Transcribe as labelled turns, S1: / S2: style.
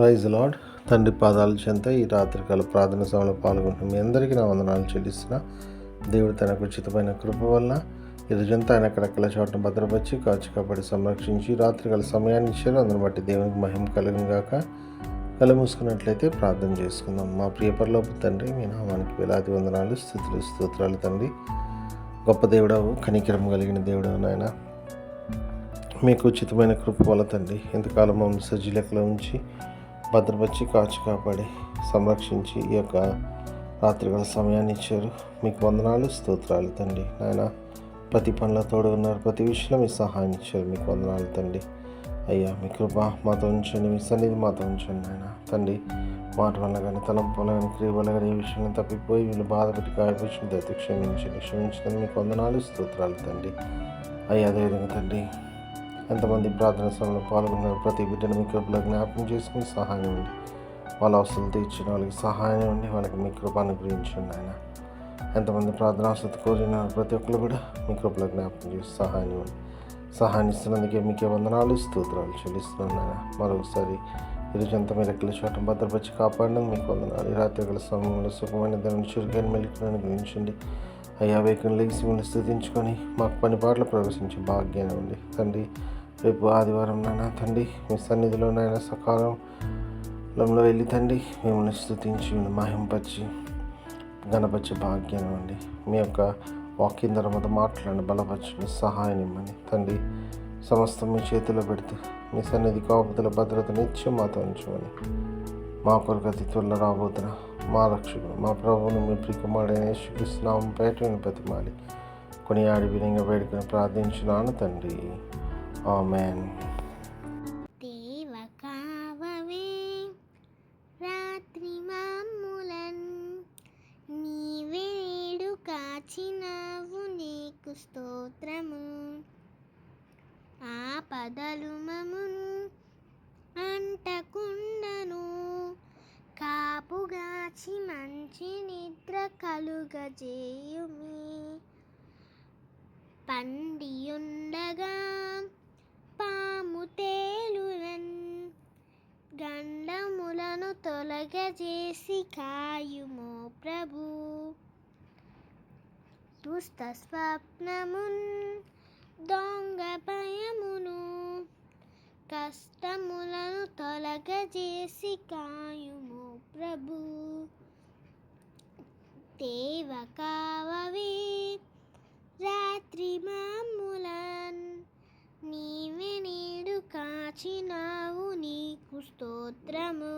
S1: Praise lord. తండ్రి పాదాల చెంత ఈ రాత్రికాల ప్రార్థన సభలో పాల్గొంటున్న మీ అందరికీ నా వందనాలు చెల్లిస్తున్నా. దేవుడు తనకు ఉచితమైన కృప వలన ఈరోజంతా ఆయన అక్కడక్కడ చోటను భద్రపరిచి కాచి కాపాడి సంరక్షించి రాత్రికాల సమయాన్ని ఇచ్చారు. అందుని బట్టి దేవునికి మహిమ కలుగును గాక. కళ్ళు మూసుకున్నట్లయితే ప్రార్థన చేసుకుందాం. మా ప్రియ పరలోకపు తండ్రి, మీ నామానికి వేలాది వందనాలు, స్తుతులు, స్తోత్రాలు తండ్రి. గొప్ప దేవుడవు, కనికరం కలిగిన దేవుడవు నాయన. మీకు ఉచితమైన కృప వల్ల తండ్రి ఇంతకాలం మమ్మల్ని సజీలకలో ఉంచి భద్రపరిచి కాచి కాపాడి సంరక్షించి ఈ యొక్క రాత్రికాల సమయాన్ని ఇచ్చారు. మీకు వందనాలు, స్తోత్రాలు తండ్రి. నాయన ప్రతి పనుల తోడు ఉన్నారు, ప్రతి విషయంలో మీ సహాయం ఇచ్చారు. మీకు వందనాలు తండ్రి. అయ్యా మీ కృప మాతో ఉంచండి, మీ సన్నిధి మాతో ఉంచండి నాయన తండ్రి. మాట వల్ల కానీ తలంపు వల్ల కానీ క్రియ వల్ల కానీ ఈ విషయంలో తప్పిపోయి వీళ్ళు బాధపెట్టి గాయపరిచిన దయతో క్షమించండి. మీకు వందనాలు, స్తోత్రాలు తండ్రి. అయ్యా అదేవిధంగా తండ్రి ఎంతమంది ప్రార్థన సమయంలో పాల్గొన్నారు, ప్రతి బిడ్డను మీ కృపలో జ్ఞాపకం చేసుకుని సహాయం ఇవ్వండి. వాళ్ళ అవసరాలు తీర్చిన వాళ్ళకి సహాయం ఇవ్వండి, వాళ్ళకి మీ కృప అనుగ్రహించండి ఆయన. ఎంతమంది ప్రార్థన అవసరం కోరినారు, ప్రతి ఒక్కరు కూడా మీ కృపలో జ్ఞాపకం చేసి సహాయం ఇవ్వండి. సహాయాన్ని ఇస్తున్నందుకే మీకే వందనాలు, స్తోత్రాలు చెల్లిస్తున్నాను ఆయన. మరొకసారి ఈరోజంతా మీరు ఎక్కల చోట భద్రపరిచి కాపాడినందుకు మీకు వందనాలు. ఈ రాత్రికాల సమయంలో సుఖమైన దాన్ని చురుకైన మెలికలను అనుగ్రహించండి. అయ్యా వేకుని లేచి మిమ్మల్ని స్థుతించుకొని మాకు పని పాటలు ప్రవేశించే భాగ్యాన్ని ఉంది తండ్రి. రేపు ఆదివారం నాయన తండ్రి మీ సన్నిధిలో నాయన సకాలంలో వెళ్ళి తండ్రి మిమ్మల్ని స్థుతించి మహింపరిచి గణపరిచే భాగ్యాన్ని ఉంది. మీ యొక్క వాక్యం ద్వారా మాతో మాట్లాడి బలపరచండి, సహాయం ఇవ్వండి తండ్రి. సమస్తం మీ చేతిలో పెడుతూ మీ సన్నిధి కాపుదల భద్రత నిత్యం మాతో ఉంచమని మా కొరకు అతి త్వరలో రాబోతున్న మా రక్షకుడు మా ప్రభువును మీ ప్రియకుమారుడైన యేసుక్రీస్తు నామమున పేరట బతిమాలి కొనియాడి వినయంగా వేడుకొని ప్రార్థించున్నాను తండ్రి. ఆమేన్.
S2: దేవ కావవే రాత్రి మమ్ములన్ నీవే నేడు కాచినావు, నీకు స్తోత్రము. ఆపదలు మమ్మును అంటకుండను, కాపుగాచి మంచి నిద్ర కలుగజేయుమి. పండియుండగా పాము తేలునన్, గండములను తొలగజేసి కాయుమో ప్రభు. దుష్ట స్వప్నమున్ దొంగ భయమును, కష్టములను తొలగజేసి కాయుమో ప్రభు. దేవ కావవే రాత్రి మమ్ములన్ నీవే నేడు కాచినావు, నీకు స్తోత్రము.